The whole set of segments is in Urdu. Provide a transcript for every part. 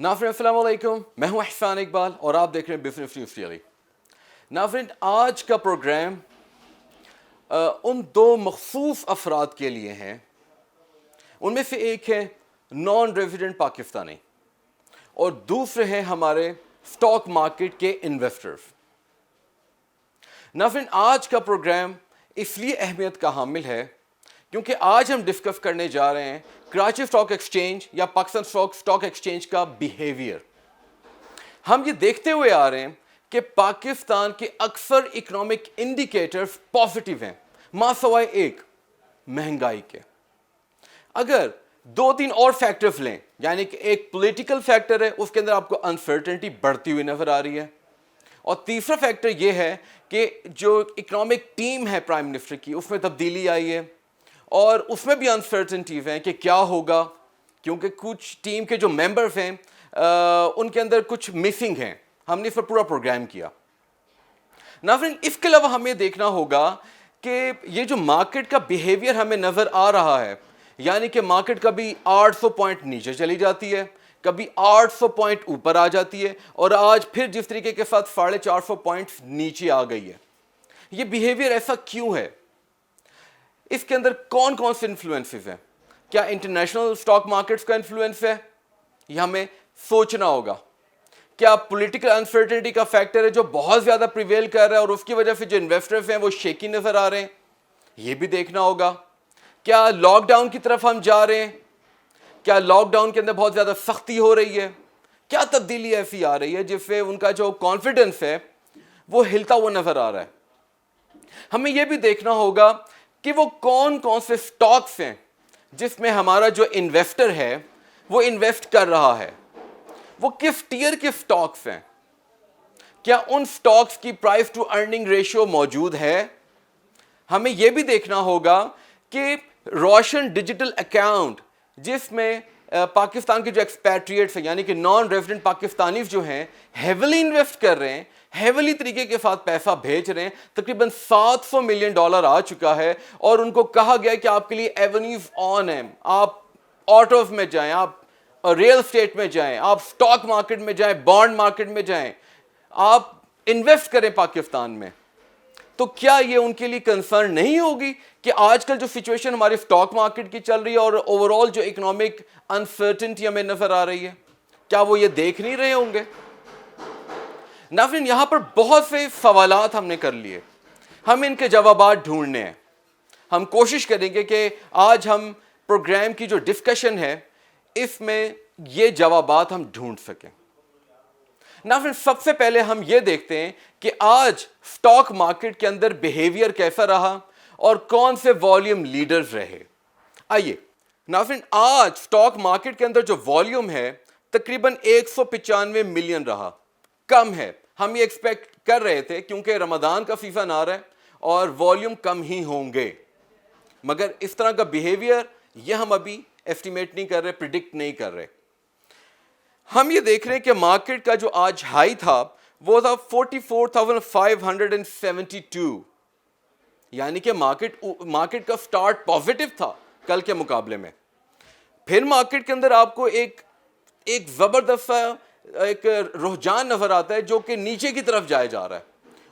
ناظرین السلام علیکم، میں ہوں احسان اقبال اور آپ دیکھ رہے ہیں بزنس نیوز ڈیلی۔ ناظرین آج کا پروگرام ان دو مخصوص افراد کے لیے ہیں، ان میں سے ایک ہے نان ریزیڈنٹ پاکستانی اور دوسرے ہیں ہمارے اسٹاک مارکیٹ کے انویسٹرز۔ ناظرین آج کا پروگرام اس لیے اہمیت کا حامل ہے کیونکہ آج ہم ڈسکس کرنے جا رہے ہیں کراچی اسٹاک ایکسچینج یا پاکستان اسٹاک ایکسچینج کا بیہیویئر۔ ہم یہ دیکھتے ہوئے آ رہے ہیں کہ پاکستان کے اکثر اکنامک انڈیکیٹرز پازیٹیو ہیں ماں سوائے ایک مہنگائی کے۔ اگر دو تین اور فیکٹرز لیں، یعنی کہ ایک پولیٹیکل فیکٹر ہے، اس کے اندر آپ کو انسرٹنٹی بڑھتی ہوئی نظر آ رہی ہے، اور تیسرا فیکٹر یہ ہے کہ جو اکنامک ٹیم ہے پرائم منسٹر کی اس میں تبدیلی آئی ہے اور اس میں بھی انسرٹنٹیز ہیں کہ کیا ہوگا، کیونکہ کچھ ٹیم کے جو ممبرز ہیں ان کے اندر کچھ مسنگ ہیں۔ ہم نے اس پر پورا پروگرام کیا۔ ناظرین اس کے علاوہ ہمیں دیکھنا ہوگا کہ یہ جو مارکیٹ کا بیہیویئر ہمیں نظر آ رہا ہے، یعنی کہ مارکیٹ کبھی 800 پوائنٹ نیچے چلی جاتی ہے، کبھی 800 پوائنٹ اوپر آ جاتی ہے، اور آج پھر جس طریقے کے ساتھ 450 پوائنٹ نیچے آ گئی ہے۔ یہ بیہیویئر ایسا کیوں ہے؟ اس کے اندر کون کون سے انفلوئنسز ہیں؟ کیا انٹرنیشنل اسٹاک مارکیٹس کا انفلوئنس ہے؟ یہ ہمیں سوچنا ہوگا۔ کیا پولیٹیکل انسرٹنٹی کا فیکٹر ہے جو بہت زیادہ پریویل کر رہا ہے اور اس کی وجہ سے جو انویسٹرز ہیں وہ شیکی نظر آ رہے ہیں؟ یہ بھی دیکھنا ہوگا۔ کیا لاک ڈاؤن کی طرف ہم جا رہے ہیں؟ کیا لاک ڈاؤن کے اندر بہت زیادہ سختی ہو رہی ہے؟ کیا تبدیلی ایسی آ رہی ہے جس سے ان کا جو کانفیڈنس ہے وہ ہلتا ہوا نظر آ رہا ہے؟ ہمیں یہ بھی دیکھنا ہوگا کہ وہ کون کون سے سٹاکس ہیں جس میں ہمارا جو انویسٹر ہے وہ انویسٹ کر رہا ہے، وہ کس ٹیئر کے سٹاکس ہیں، کیا ان سٹاکس کی پرائس ٹو ارننگ ریشیو موجود ہے؟ ہمیں یہ بھی دیکھنا ہوگا کہ روشن ڈیجیٹل اکاؤنٹ جس میں پاکستان کے جو ایکسپیٹریٹس ہیں یعنی کہ نان ریزیڈنٹ پاکستانیز جو ہیں ہیویلی انویسٹ کر رہے ہیں، ہیویلی طریقے کے ساتھ پیسہ بھیج رہے ہیں، تقریباً $700 ملین آ چکا ہے، اور ان کو کہا گیا کہ آپ کے لیے ایونیوز آن ہیں، آپ آٹوز میں جائیں، آپ ریئل اسٹیٹ میں جائیں، آپ اسٹاک مارکیٹ میں جائیں، بانڈ مارکیٹ میں جائیں، آپ انویسٹ کریں پاکستان میں۔ تو کیا یہ ان کے لیے کنسرن نہیں ہوگی کہ آج کل جو سچویشن ہمارے اسٹاک مارکیٹ کی چل رہی ہے اور اوور آل جو اکنامک انسرٹنٹی ہمیں نظر آ رہی ہے، کیا وہ یہ دیکھ نہیں رہے ہوں گے؟ ناظرین یہاں پر بہت سے سوالات ہم نے کر لیے، ہم ان کے جوابات ڈھونڈنے ہیں۔ ہم کوشش کریں گے کہ آج ہم پروگرام کی جو ڈسکشن ہے اس میں یہ جوابات ہم ڈھونڈ سکیں۔ ناظرین سب سے پہلے ہم یہ دیکھتے ہیں کہ آج اسٹاک مارکیٹ کے اندر بیہیویئر کیسا رہا اور کون سے والیوم لیڈرز رہے۔ آئیے ناظرین آج اسٹاک مارکیٹ کے اندر جو والیوم ہے تقریباً 195 ملین رہا، کم ہے۔ ہم یہ ایکسپیکٹ کر رہے تھے کیونکہ رمضان کا سیزن آ رہا ہے اور والیوم کم ہی ہوں گے، مگر اس طرح کا بیہیویئر یہ ہم ابھی ایسٹیمیٹ نہیں کر رہے، پریڈکٹ نہیں کر رہے۔ ہم یہ دیکھ رہے ہیں کہ مارکیٹ کا جو آج ہائی تھا وہ تھا 44,572، یعنی کہ مارکیٹ کا سٹارٹ پازیٹیو تھا کل کے مقابلے میں۔ پھر مارکیٹ کے اندر آپ کو ایک زبردست ایک رجحان نظر آتا ہے جو کہ نیچے کی طرف جائے جا رہا ہے،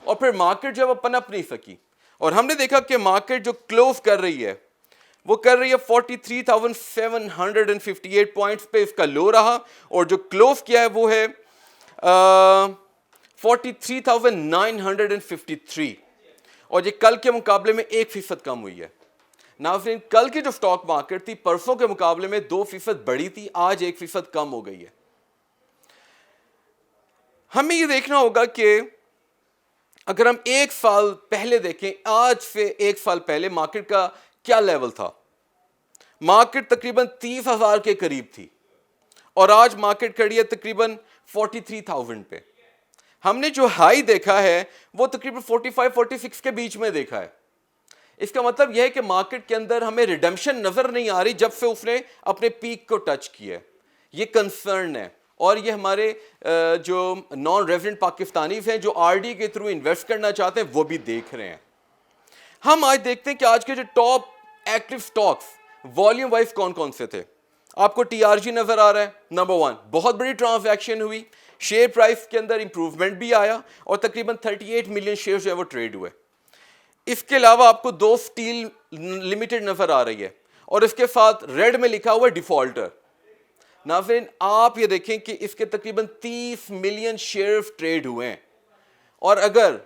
اور پھر مارکیٹ جو ہے وہ پنپ نہیں سکی، اور ہم نے دیکھا کہ مارکیٹ جو کلوز کر رہی ہے وہ کر رہی ہے 43,758 پوائنٹس پہ، اس کا لو رہا، اور جو کلوز کیا ہے وہ ہے 43,953، اور یہ کل کے مقابلے میں 1% کم ہوئی ہے۔ ناظرین کل کی جو سٹاک مارکیٹ تھی پرسوں کے مقابلے میں 2% بڑھی تھی، آج 1% کم ہو گئی ہے۔ ہمیں یہ دیکھنا ہوگا کہ اگر ہم ایک سال پہلے دیکھیں، آج سے ایک سال پہلے مارکیٹ کا کیا لیول تھا؟ مارکیٹ تقریباً 30,000 کے قریب تھی، اور آج مارکیٹ کھڑی ہے تقریباً 43,000 پہ۔ ہم نے جو ہائی دیکھا ہے وہ تقریباً 45-46 کے بیچ میں دیکھا ہے۔ اس کا مطلب یہ ہے کہ مارکیٹ کے اندر ہمیں ریڈمپشن نظر نہیں آ رہی جب سے اس نے اپنے پیک کو ٹچ کیا ہے۔ یہ کنسرن ہے، اور یہ ہمارے جو نان ریزیڈنٹ پاکستانیز ہیں جو آر ڈی کے تھرو انویسٹ کرنا چاہتے ہیں وہ بھی دیکھ رہے ہیں۔ ہم آج دیکھتے ہیں کہ آج کے جو top active Stokes volume wise کون کون سے تھے۔ آپ کو ٹی آر جی نظر آ رہا ہے. نمبر 1 بہت بڑی ٹرانزیکشن ہوئی, شیئر پرائس کے اندر امپروومنٹ بھی آیا اور تقریباً 38 ملین شیئر جو ہے وہ ٹریڈ ہوئے. اس کے علاوہ آپ کو 2 اسٹیل لمیٹڈ نظر آ رہی ہے اور اس کے ساتھ ریڈ میں لکھا ہوا ہے ڈیفالٹر. ناظرین آپ یہ دیکھیں کہ اس کے تقریباً 30 ملین شیئر ٹریڈ ہوئے ہیں, اور اگر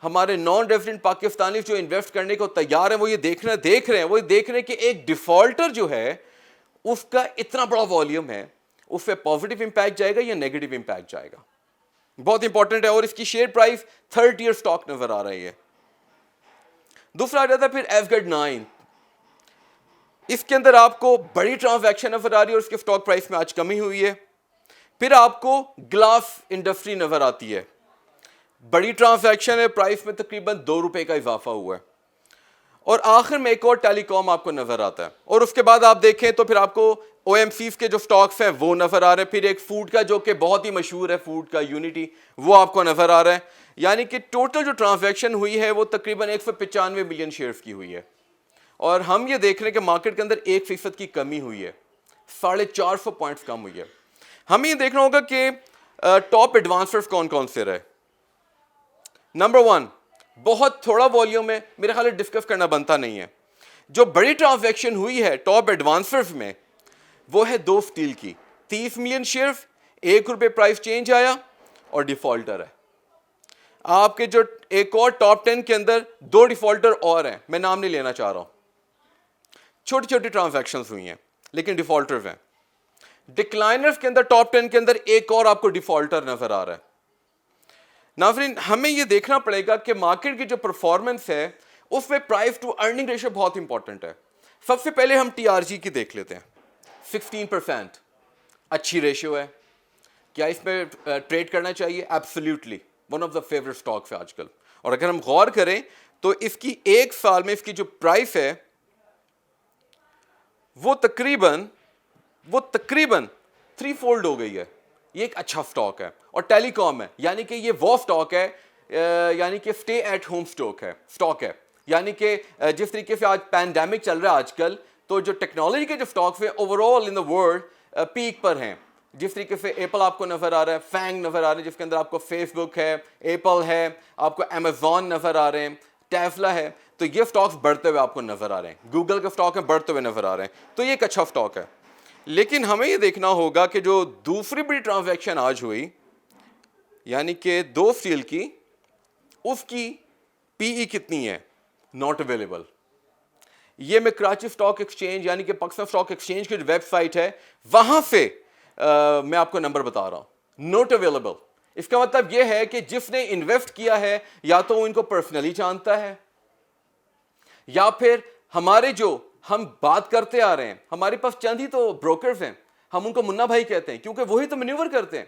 ہمارے نان ریزیڈنٹ پاکستانی جو انویسٹ کرنے کو تیار ہیں وہ یہ دیکھ رہے ہیں کہ ایک ڈیفالٹر جو ہے اس کا اتنا بڑا والیوم ہے, اس پہ پازیٹیو امپیکٹ جائے گا یا نیگیٹو امپیکٹ جائے گا, بہت امپورٹنٹ ہے. اور اس کی share price 3rd year stock نظر آ رہی ہے. دوسرا آ جاتا ہے پھر ایف گیڈ 9, اس کے اندر آپ کو بڑی ٹرانزیکشن نظر آ رہی ہے اور اس کے سٹاک پرائس میں آج کمی ہوئی ہے. پھر آپ کو گلاس انڈسٹری نظر آتی ہے, بڑی ٹرانزیکشن ہے, پرائس میں تقریباً 2 روپے کا اضافہ ہوا ہے. اور آخر میں ایک اور ٹیلی کام آپ کو نظر آتا ہے, اور اس کے بعد آپ دیکھیں تو پھر آپ کو او ایم سیز کے جو سٹاکس ہیں وہ نظر آ رہے ہیں. پھر ایک فوڈ کا جو کہ بہت ہی مشہور ہے, فوڈ کا یونٹی, وہ آپ کو نظر آ رہا ہے. یعنی کہ ٹوٹل جو ٹرانزیکشن ہوئی ہے وہ تقریباً 195 ملین شیئرز کی ہوئی ہے, اور ہم یہ دیکھ رہے ہیں کہ مارکیٹ کے اندر 1% کی کمی ہوئی ہے, 450 پوائنٹس کم ہوئی ہے. ہمیں یہ دیکھنا ہوگا کہ ٹاپ ایڈوانسرز کون کون سے رہے. نمبر 1 بہت تھوڑا والیوم ہے, میرے خیال ڈسکس کرنا بنتا نہیں ہے. جو بڑی ٹرانزیکشن ہوئی ہے ٹاپ ایڈوانسرز میں وہ ہے 2 اسٹیل کی, 30 ملین شیئرز, 1 روپے پرائس چینج آیا اور ڈیفالٹر ہے. آپ کے جو ایک اور ٹاپ 10 کے اندر 2 ڈیفالٹر اور ہیں, میں نام نہیں لینا چاہ رہا ہوں, چھوٹی چھوٹی ٹرانزیکشنز ہوئی ہیں لیکن ڈیفالٹرز ہیں. ڈکلائنرز کے اندر ٹاپ 10 کے اندر ایک اور آپ کو ڈیفالٹر نظر آ رہا ہے. ناظرین ہمیں یہ دیکھنا پڑے گا کہ مارکیٹ کی جو پرفارمنس ہے اس میں پرائس ٹو ارننگ ریشو بہت امپورٹنٹ ہے. سب سے پہلے ہم ٹی آر جی کی دیکھ لیتے ہیں. 16% اچھی ریشو ہے, کیا اس میں ٹریڈ کرنا چاہیے؟ Absolutely, one of the favourite stocks ہے آج کل. اور اگر ہم غور کریں تو اس کی 1 سال میں اس کی جو پرائس ہے وہ تقریباً 3 فولڈ ہو گئی ہے. یہ ایک اچھا سٹاک ہے, اور ٹیلی کام ہے, یعنی کہ یہ وہ سٹاک ہے, یعنی کہ اسٹے ایٹ ہوم سٹاک ہے. یعنی کہ جس طریقے سے آج پینڈیمک چل رہا ہے آج کل, تو جو ٹیکنالوجی کے جو سٹاکس ہیں overall in the world peak پر ہیں. جس طریقے سے ایپل آپ کو نظر آ رہا ہے, فینگ نظر آ رہا ہے جس کے اندر آپ کو فیس بک ہے, ایپل ہے, آپ کو امیزون نظر آ رہے ہیں, ٹیسلا ہے, تو یہ سٹاکس بڑھتے ہوئے آپ کو نظر آ رہے ہیں. گوگل کے سٹاک ہیں بڑھتے ہوئے نظر آ رہے ہیں, تو یہ ایک اچھا سٹاک ہے. لیکن ہمیں یہ دیکھنا ہوگا کہ جو دوسری بڑی ٹرانزیکشن آج ہوئی یعنی کہ 2 اسٹیل کی, اس کی پی ای کتنی ہے؟ Not available. یہ میں کراچی اسٹاک ایکسچینج یعنی کہ پاکستان اسٹاک ایکسچینج کی جو ویب سائٹ ہے وہاں سے میں آپ کو نمبر بتا رہا ہوں, ناٹ اویلیبل. اس کا مطلب یہ ہے کہ جس نے انویسٹ کیا ہے یا تو وہ ان کو پرسنلی جانتا ہے, یا پھر ہمارے جو ہم بات کرتے آ رہے ہیں, ہمارے پاس چند ہی تو بروکرز ہیں, ہم ان کو منا بھائی کہتے ہیں کیونکہ وہی تو مینیور کرتے ہیں,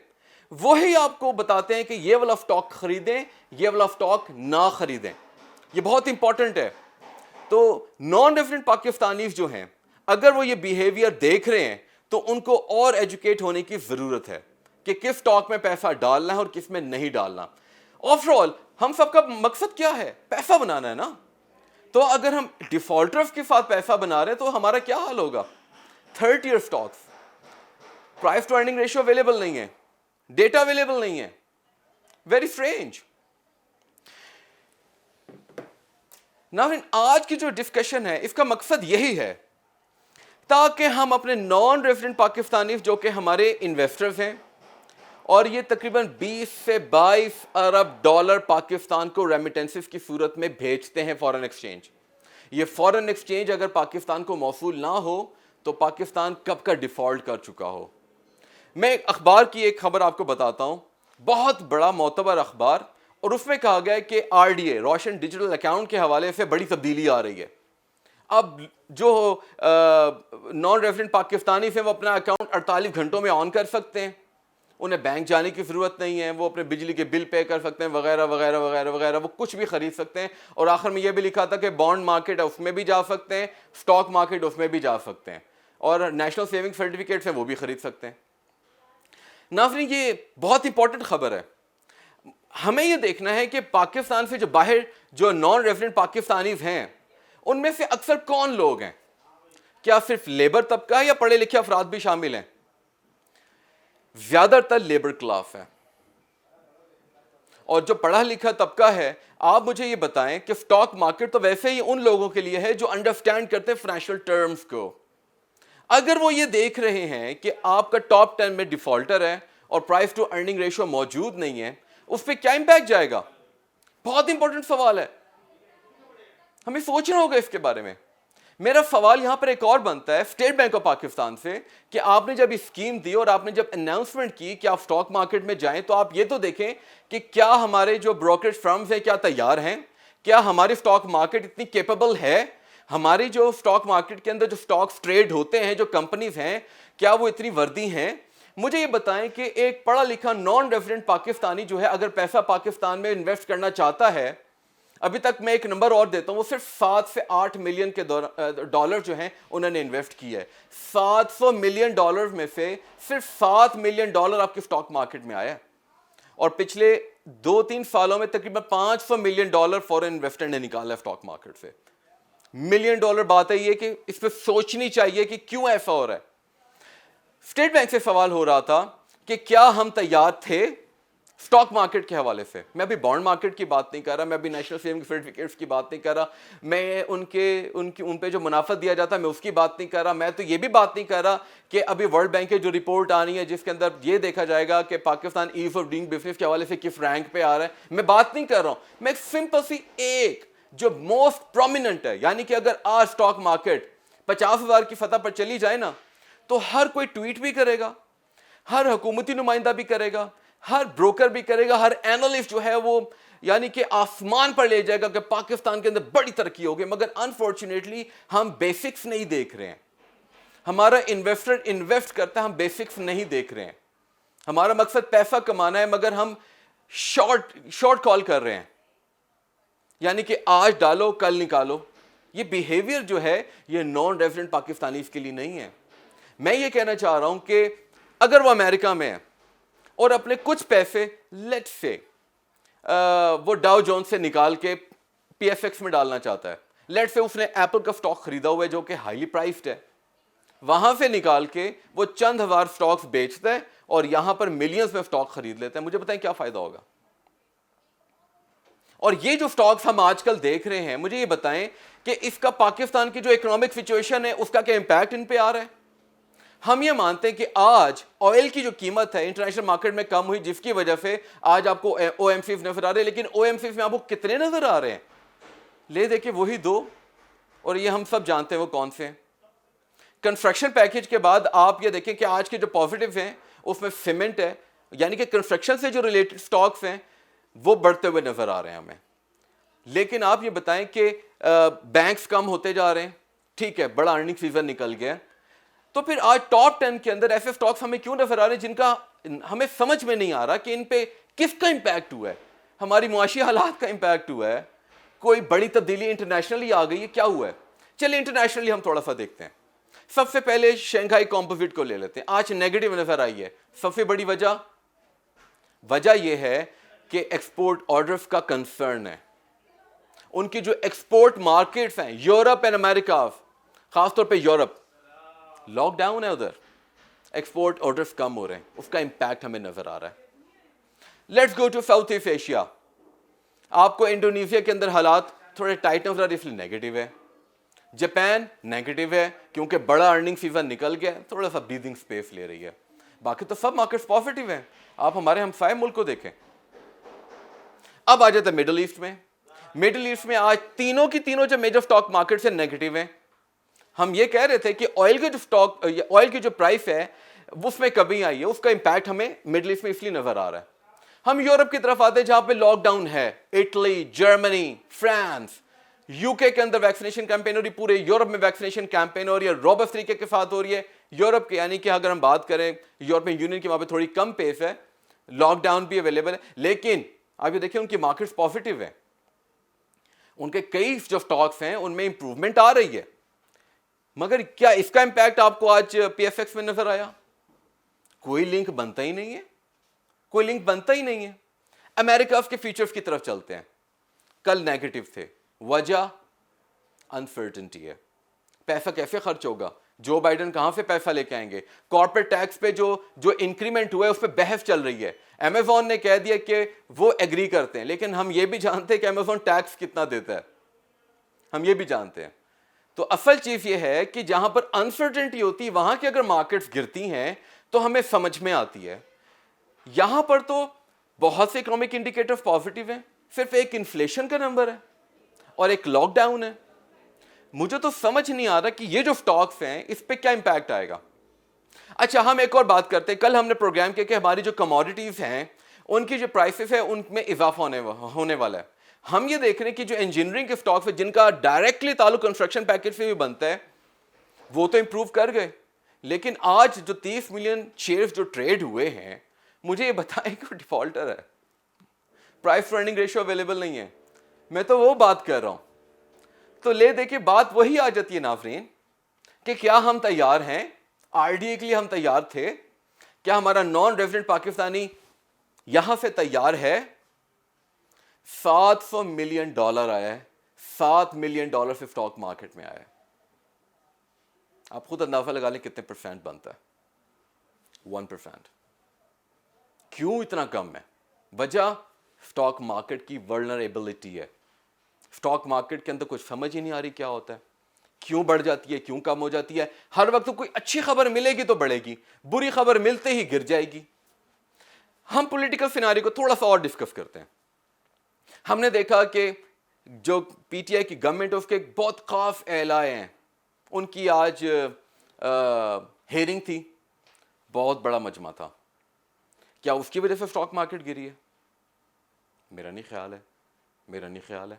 وہی آپ کو بتاتے ہیں کہ یہ والا سٹاک خریدیں, یہ والا سٹاک نہ خریدیں. یہ بہت امپورٹنٹ ہے. تو نان ریزیڈنٹ پاکستانیز جو ہیں اگر وہ یہ بیہیویئر دیکھ رہے ہیں تو ان کو اور ایجوکیٹ ہونے کی ضرورت ہے کہ کس سٹاک میں پیسہ ڈالنا ہے اور کس میں نہیں ڈالنا. آفٹر آل ہم سب کا مقصد کیا ہے؟ پیسہ بنانا ہے نا. تو اگر ہم ڈیفالٹرز کے ساتھ پیسہ بنا رہے ہیں تو ہمارا کیا حال ہوگا؟ 3rd year stocks, price to earning ratio available نہیں ہے, ڈیٹا اویلیبل نہیں ہے, ویری اسٹرینج. ناظرین آج کی جو ڈسکشن ہے اس کا مقصد یہی ہے تاکہ ہم اپنے نان ریزیڈنٹ پاکستانی جو کہ ہمارے انویسٹرز ہیں, اور یہ تقریباً 20 سے 22 ارب ڈالر پاکستان کو ریمیٹنسز کی صورت میں بھیجتے ہیں فارن ایکسچینج. یہ فارن ایکسچینج اگر پاکستان کو موصول نہ ہو تو پاکستان کب کا ڈیفالٹ کر چکا ہو. میں اخبار کی ایک خبر آپ کو بتاتا ہوں, بہت بڑا معتبر اخبار, اور اس میں کہا گیا ہے کہ آر ڈی اے روشن ڈیجیٹل اکاؤنٹ کے حوالے سے بڑی تبدیلی آ رہی ہے. اب جو نان ریزیڈنٹ پاکستانی ہیں وہ اپنا اکاؤنٹ 48 گھنٹوں میں آن کر سکتے ہیں, انہیں بینک جانے کی ضرورت نہیں ہے, وہ اپنے بجلی کے بل پے کر سکتے ہیں وغیرہ وغیرہ وغیرہ وغیرہ, وہ کچھ بھی خرید سکتے ہیں. اور آخر میں یہ بھی لکھا تھا کہ بانڈ مارکیٹ ہے اس میں بھی جا سکتے ہیں, اسٹاک مارکیٹ اس میں بھی جا سکتے ہیں, اور نیشنل سیونگ سرٹیفکیٹس ہیں وہ بھی خرید سکتے ہیں. ناظرین یہ بہت امپورٹنٹ خبر ہے. ہمیں یہ دیکھنا ہے کہ پاکستان سے جو باہر جو نان ریزیڈنٹ پاکستانیز ہیں ان میں سے اکثر کون لوگ ہیں, کیا صرف لیبر طبقہ ہے یا پڑھے لکھے افراد بھی شامل ہیں؟ زیادہ تر لیبر کلاس ہے. اور جو پڑھا لکھا طبقہ ہے, آپ مجھے یہ بتائیں کہ اسٹاک مارکیٹ تو ویسے ہی ان لوگوں کے لیے ہے جو انڈرسٹینڈ کرتے ہیں فائنینشیل ٹرمز کو. اگر وہ یہ دیکھ رہے ہیں کہ آپ کا ٹاپ 10 میں ڈیفالٹر ہے اور پرائس ٹو ارننگ ریشو موجود نہیں ہے, اس پہ کیا امپیکٹ جائے گا؟ بہت امپورٹنٹ سوال ہے, ہمیں سوچنا ہوگا اس کے بارے میں. میرا سوال یہاں پر ایک اور بنتا ہے اسٹیٹ بینک آف پاکستان سے کہ آپ نے جب اسکیم دی اور آپ نے جب اناؤنسمنٹ کی کہ آپ اسٹاک مارکیٹ میں جائیں, تو آپ یہ تو دیکھیں کہ کیا ہمارے جو بروکریج فرمز ہیں کیا تیار ہیں, کیا ہماری اسٹاک مارکیٹ اتنی کیپیبل ہے, ہماری جو اسٹاک مارکیٹ کے اندر جو اسٹاکس ٹریڈ ہوتے ہیں, جو کمپنیز ہیں, کیا وہ اتنی وردی ہیں. مجھے یہ بتائیں کہ ایک پڑھا لکھا نان ریزیڈنٹ پاکستانی جو ہے اگر پیسہ پاکستان میں انویسٹ کرنا چاہتا ہے, ابھی تک میں ایک نمبر اور دیتا ہوں, وہ صرف 7 سے 8 ملین کے ڈالر جو ہیں انہوں نے انویسٹ کیا ہے. 700 ملین ڈالر میں سے صرف 7 ملین ڈالر آپ کے اسٹاک مارکیٹ میں آیا ہے, اور پچھلے 2-3 سالوں میں تقریباً 500 ملین ڈالر فورن انویسٹر نے نکالا ہے اسٹاک مارکیٹ سے. ملین ڈالر بات ہے یہ کہ اس پہ سوچنی چاہیے کہ کیوں ایسا ہو رہا ہے. اسٹیٹ بینک سے سوال ہو رہا تھا کہ کیا ہم تیار تھے اسٹاک مارکیٹ کے حوالے سے. میں ابھی بانڈ مارکیٹ کی بات نہیں کر رہا, میں ابھی نیشنل سیونگ سرٹیفکیٹس کی بات نہیں کر رہا, میں ان پہ جو منافع دیا جاتا ہے میں اس کی بات نہیں کر رہا, میں تو یہ بھی بات نہیں کر رہا کہ ابھی ورلڈ بینک کی جو رپورٹ آنی ہے جس کے اندر یہ دیکھا جائے گا کہ Pakistan as of doing business کے حوالے سے کس رینک پہ آ رہا ہے, میں بات نہیں کر رہا ہوں. میں ایک سمپل سی ایک جو موسٹ پرومیننٹ ہے, یعنی کہ اگر آج اسٹاک مارکیٹ 50,000 کی سطح پر چلی جائے نا, تو ہر کوئی ٹویٹ بھی کرے گا, ہر حکومتی نمائندہ بھی کرے گا, ہر بروکر بھی کرے گا, ہر اینالسٹ جو ہے وہ یعنی کہ آسمان پر لے جائے گا کہ پاکستان کے اندر بڑی ترقی ہوگی. مگر انفارچونیٹلی ہم بیسکس نہیں دیکھ رہے ہیں. ہمارا انویسٹر انویسٹ کرتا ہے, ہم بیسکس نہیں دیکھ رہے ہیں. ہمارا مقصد پیسہ کمانا ہے مگر ہم شارٹ کال کر رہے ہیں, یعنی کہ آج ڈالو کل نکالو. یہ بیہیویئر جو ہے یہ نان ریزیڈنٹ پاکستانیز کے لیے نہیں ہے. میں یہ کہنا چاہ رہا ہوں کہ اگر وہ امریکہ میں ہے اور اپنے کچھ پیسے لیٹ سے وہ ڈاؤ جونز سے نکال کے پی ایف ایکس میں ڈالنا چاہتا ہے, لیٹ سے اس نے ایپل کا اسٹاک خریدا ہوا ہے جو کہ ہائیلی پرائسڈ ہے, وہاں سے نکال کے وہ چند ہزار اسٹاکس بیچتا ہے اور یہاں پر ملینز میں اسٹاک خرید لیتا ہے. مجھے بتائیں کیا فائدہ ہوگا؟ اور یہ جو اسٹاکس ہم آج کل دیکھ رہے ہیں, مجھے یہ بتائیں کہ اس کا پاکستان کی جو اکنامک سچویشن ہے اس کا کیا امپیکٹ ان پہ آ رہا ہے؟ ہم یہ مانتے ہیں کہ آج آئل کی جو قیمت ہے انٹرنیشنل مارکیٹ میں کم ہوئی, جس کی وجہ سے آج آپ کو او ایم سیز نظر آ رہے ہیں, لیکن او ایم سیز میں آپ کو کتنے نظر آ رہے ہیں؟ لے دیکھیں وہی 2, اور یہ ہم سب جانتے ہیں وہ کون سے ہیں. کنسٹرکشن پیکج کے بعد آپ یہ دیکھیں کہ آج کے جو پازیٹیو ہیں اس میں سیمنٹ ہے, یعنی کہ کنسٹرکشن سے جو ریلیٹڈ اسٹاکس ہیں وہ بڑھتے ہوئے نظر آ رہے ہیں ہمیں. لیکن آپ یہ بتائیں کہ بینکس کم ہوتے جا رہے ہیں, ٹھیک ہے بڑا ارننگ سیزن نکل گیا, تو پھر آج ٹاپ 10 کے اندر ایسے اسٹاکس ہمیں کیوں نظر آ رہے ہیں جن کا ہمیں سمجھ میں نہیں آ رہا کہ ان پہ کس کا امپیکٹ ہوا ہے؟ ہماری معاشی حالات کا امپیکٹ ہوا ہے, کوئی بڑی تبدیلی انٹرنیشنلی آ گئی ہے, کیا ہوا ہے؟ چلیے انٹرنیشنلی ہم تھوڑا سا دیکھتے ہیں. سب سے پہلے شنگھائی کمپوزٹ کو لے لیتے ہیں, آج نیگیٹو نظر آئی ہے. سب سے بڑی وجہ یہ ہے کہ ایکسپورٹ آرڈرز کا کنسرن ہے. ان کی جو ایکسپورٹ مارکیٹس ہیں یورپ اینڈ امریکہ, خاص طور پہ یورپ, لاک ڈاؤن ہے, ادھر ایکسپورٹ آرڈرز کم ہو رہے ہیں, اس کا امپیکٹ ہمیں نظر آ رہا ہے. Let's go to south east Asia. آپ کو انڈونیشیا کے اندر حالات تھوڑے ٹائٹ نظر آ رہے, اس لیے نیگیٹو ہے. جاپان نیگیٹو ہے کیونکہ بڑا ارننگ سیزن نکل گیا, تھوڑا سا بریدنگ اسپیس لے رہی ہے. باقی تو سب مارکیٹس پازیٹیو ہیں. آپ ہمارے ہمسائے ملک کو دیکھیں. اب آ جاتا ہے مڈل ایسٹ میں. مڈل ایسٹ میں آج تینوں کی تینوں جو میجر اسٹاک مارکیٹ سے نیگیٹو ہیں. ہم یہ کہہ رہے تھے کہ آئل کے جو اسٹاک, آئل کی جو پرائس ہے اس میں کمی آئی ہے, اس کا امپیکٹ ہمیں مڈل ایسٹ میں اس لیے نظر آ رہا ہے. ہم یورپ کی طرف آتے ہیں جہاں پہ لاک ڈاؤن ہے, اٹلی, جرمنی, فرانس, یو کے اندر ویکسینیشن کیمپین ہو رہی, پورے یورپ میں ویکسینیشن کیمپین ہو رہی ہے, روبسٹ طریقے کے ساتھ ہو رہی ہے. یورپ کے یعنی کہ اگر ہم بات کریں یورپین یونین کی, وہاں پہ تھوڑی کم پیس ہے, لاک ڈاؤن بھی اویلیبل ہے, لیکن آپ یہ دیکھیں ان کی مارکیٹس پازیٹیو ہیں. ان کے کئی جو اسٹاکس ہیں ان میں امپروومنٹ آ رہی ہے. مگر کیا اس کا امپیکٹ آپ کو آج پی ایف ایکس میں نظر آیا؟ کوئی لنک بنتا ہی نہیں ہے, کوئی لنک بنتا ہی نہیں ہے. امریکہ کے فیوچرز کی طرف چلتے ہیں. کل نیگیٹو تھے, وجہ انسرٹنٹی ہے. پیسہ کیسے خرچ ہوگا؟ جو بائیڈن کہاں سے پیسہ لے کے آئیں گے؟ کارپوریٹ ٹیکس پہ جو انکریمنٹ ہوا ہے اس پہ بحث چل رہی ہے. امیزون نے کہہ دیا کہ وہ ایگری کرتے ہیں, لیکن ہم یہ بھی جانتے ہیں کہ امیزون ٹیکس کتنا دیتا ہے, ہم یہ بھی جانتے ہیں. تو اصل چیز یہ ہے کہ جہاں پر انسرٹنٹی ہوتی ہے وہاں کی اگر مارکیٹس گرتی ہیں تو ہمیں سمجھ میں آتی ہے. یہاں پر تو بہت سے اکنامک انڈیکیٹر پازیٹیو ہیں, صرف ایک انفلیشن کا نمبر ہے اور ایک لاک ڈاؤن ہے. مجھے تو سمجھ نہیں آ رہا کہ یہ جو سٹاکس ہیں اس پہ کیا امپیکٹ آئے گا. اچھا, ہم ایک اور بات کرتے ہیں. کل ہم نے پروگرام کیا کہ ہماری جو کموڈیٹیز ہیں ان کی جو پرائسز ہے ان میں اضافہ ہونے والا ہے. ہم یہ دیکھ رہے ہیں کہ جو انجینئرنگ کے سٹاکس ہیں جن کا ڈائریکٹلی تعلق کنسٹرکشن پیکج سے بھی بنتا ہے وہ تو امپروو کر گئے, لیکن آج جو 30 ملین شیئرز جو ٹریڈ ہوئے ہیں, مجھے یہ بتائیں کہ وہ ڈیفالٹر ہے, پرائس ارننگ ریشو اویلیبل نہیں ہے. میں تو وہ بات کر رہا ہوں. تو لے دیکھیں بات وہی آ جاتی ہے ناظرین کہ کیا ہم تیار ہیں؟ آر ڈی اے کے لیے ہم تیار تھے؟ کیا ہمارا نان ریزیڈنٹ پاکستانی یہاں سے تیار ہے؟ $700 ملین آیا ہے, $7 ملین سے اسٹاک مارکیٹ میں آیا ہے. آپ خود اندازہ لگا لیں کتنے پرسینٹ بنتا ہے؟ 1%. کیوں اتنا کم ہے؟ وجہ اسٹاک مارکیٹ کی ولنریبلٹی ہے. اسٹاک مارکیٹ کے اندر کچھ سمجھ ہی نہیں آ رہی کیا ہوتا ہے, کیوں بڑھ جاتی ہے, کیوں کم ہو جاتی ہے. ہر وقت کوئی اچھی خبر ملے گی تو بڑھے گی, بری خبر ملتے ہی گر جائے گی. ہم پولیٹیکل سیناری کو تھوڑا سا اور ڈسکس کرتے ہیں. ہم نے دیکھا کہ جو پی ٹی آئی کی گورنمنٹ ہے اس کے بہت خاص اہلائے ہیں, ان کی آج ہیئرنگ تھی, بہت بڑا مجمع تھا. کیا اس کی وجہ سے اسٹاک مارکیٹ گری ہے؟ میرا نہیں خیال ہے.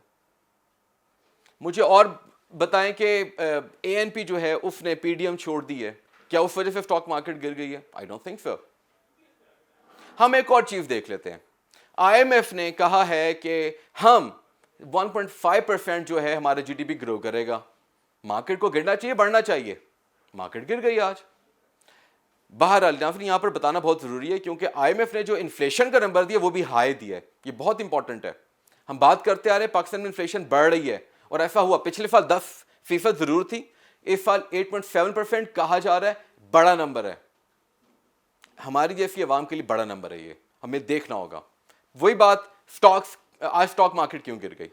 مجھے اور بتائیں کہ اے این پی جو ہے اس نے پی ڈی ایم چھوڑ دی ہے, کیا اس وجہ سے اسٹاک مارکیٹ گر گئی ہے؟ I don't think so. ہم ایک اور چیز دیکھ لیتے ہیں. آئی ایم ایف نے کہا ہے کہ ہم 1.5% جو ہے ہمارا جی ڈی پی گرو کرے گا. مارکیٹ کو گرنا چاہیے, بڑھنا چاہیے؟ مارکیٹ گر گئی آج. بہرحال یہاں پر بتانا بہت ضروری ہے کیونکہ آئی ایم ایف نے جو انفلیشن کا نمبر دیا وہ بھی ہائی دیا ہے. یہ بہت امپورٹنٹ ہے. ہم بات کرتے آ رہے ہیں پاکستان میں انفلیشن بڑھ رہی ہے, اور ایسا ہوا. پچھلے سال 10% ضرور تھی, اس سال 8.7% کہا جا رہا ہے. بڑا نمبر ہے, ہماری جیسی عوام کے لیے بڑا نمبر ہے. یہ ہمیں دیکھنا ہوگا. وہی بات آج اسٹاک مارکیٹ کیوں گر گئی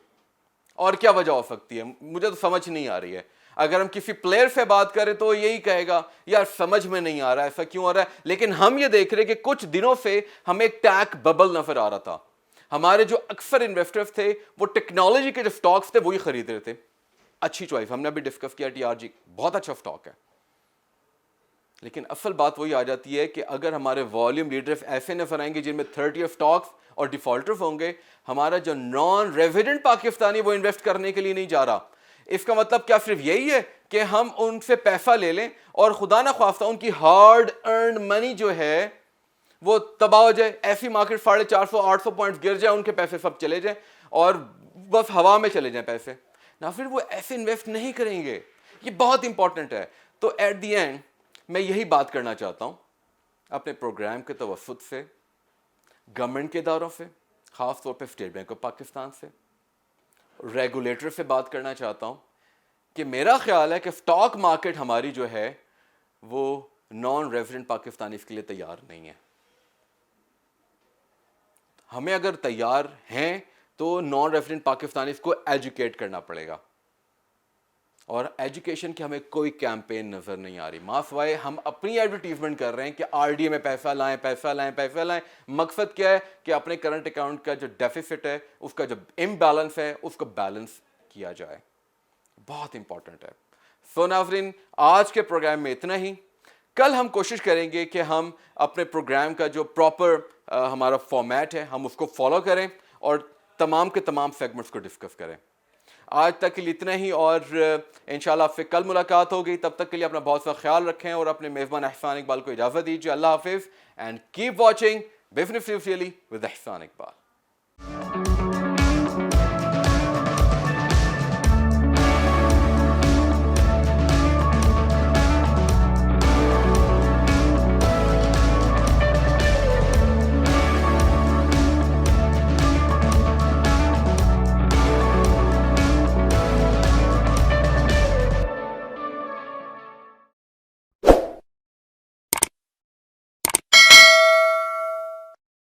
اور کیا وجہ ہو سکتی ہے, مجھے تو سمجھ نہیں آ رہی ہے. اگر ہم کسی پلیئر سے بات کریں تو یہی کہے گا یار سمجھ میں نہیں آ رہا ایسا کیوں ہو رہا ہے. لیکن ہم یہ دیکھ رہے کہ کچھ دنوں سے ہمیں ایک ٹیک ببل نظر آ رہا تھا. ہمارے جو اکثر انویسٹرز تھے وہ ٹیکنالوجی کے جو سٹاکس تھے وہی خرید رہے تھے. اچھی چوائس, ہم نے ابھی ڈسکس کیا ٹی آر جی بہت اچھا سٹاک ہے. لیکن اصل بات وہی آ جاتی ہے کہ اگر ہمارے والیوم لیڈرز ایسے نظر آئیں گے جن میں 30 سٹاکس اور ڈیفالٹرز ہوں گے, ہمارا جو نان ریزیڈنٹ پاکستانی وہ انویسٹ کرنے کے لیے نہیں جا رہا. اس کا مطلب کیا صرف یہی ہے کہ ہم ان سے پیسہ لے لیں اور خدا نہ خواستہ ان کی ہارڈ ارنڈ منی جو ہے وہ تباہ ہو جائے, ایسی مارکیٹ 450-800 پوائنٹس گر جائے, ان کے پیسے سب چلے جائیں اور بس ہوا میں چلے جائیں پیسے, نہ پھر وہ ایسے انویسٹ نہیں کریں گے. یہ بہت امپورٹنٹ ہے. تو ایٹ دی اینڈ میں یہی بات کرنا چاہتا ہوں اپنے پروگرام کے توسط سے, گورنمنٹ کے اداروں سے, خاص طور پہ اسٹیٹ بینک آف پاکستان سے, ریگولیٹر سے بات کرنا چاہتا ہوں کہ میرا خیال ہے کہ اسٹاک مارکیٹ ہماری جو ہے وہ نان ریزیڈنٹ پاکستانی اس کے لیے تیار نہیں ہے. ہمیں اگر تیار ہیں تو نان ریزیڈنٹ پاکستانی کو ایجوکیٹ کرنا پڑے گا, اور ایجوکیشن کی ہمیں کوئی کیمپین نظر نہیں آ رہی. سوائے ہم اپنی ایڈورٹیزمنٹ کر رہے ہیں کہ آر ڈی اے میں پیسہ لائیں. مقصد کیا ہے کہ اپنے کرنٹ اکاؤنٹ کا جو ڈیفیسٹ ہے, اس کا جو امبیلنس ہے, اس کو بیلنس کیا جائے. بہت امپورٹنٹ ہے. سو ناظرین, آج کے پروگرام میں اتنا ہی. کل ہم کوشش کریں گے کہ ہم اپنے پروگرام کا جو پراپر ہمارا فارمیٹ ہے ہم اس کو فالو کریں اور تمام کے تمام سیگمنٹس کو ڈسکس کریں. آج تک کے لیے اتنا ہی, اور انشاءاللہ آپ سے کل ملاقات ہوگی. تب تک کے لیے اپنا بہت سا خیال رکھیں اور اپنے میزبان احسان اقبال کو اجازت دیجیے. اللہ حافظ, and keep watching business really with Ehsan Iqbal.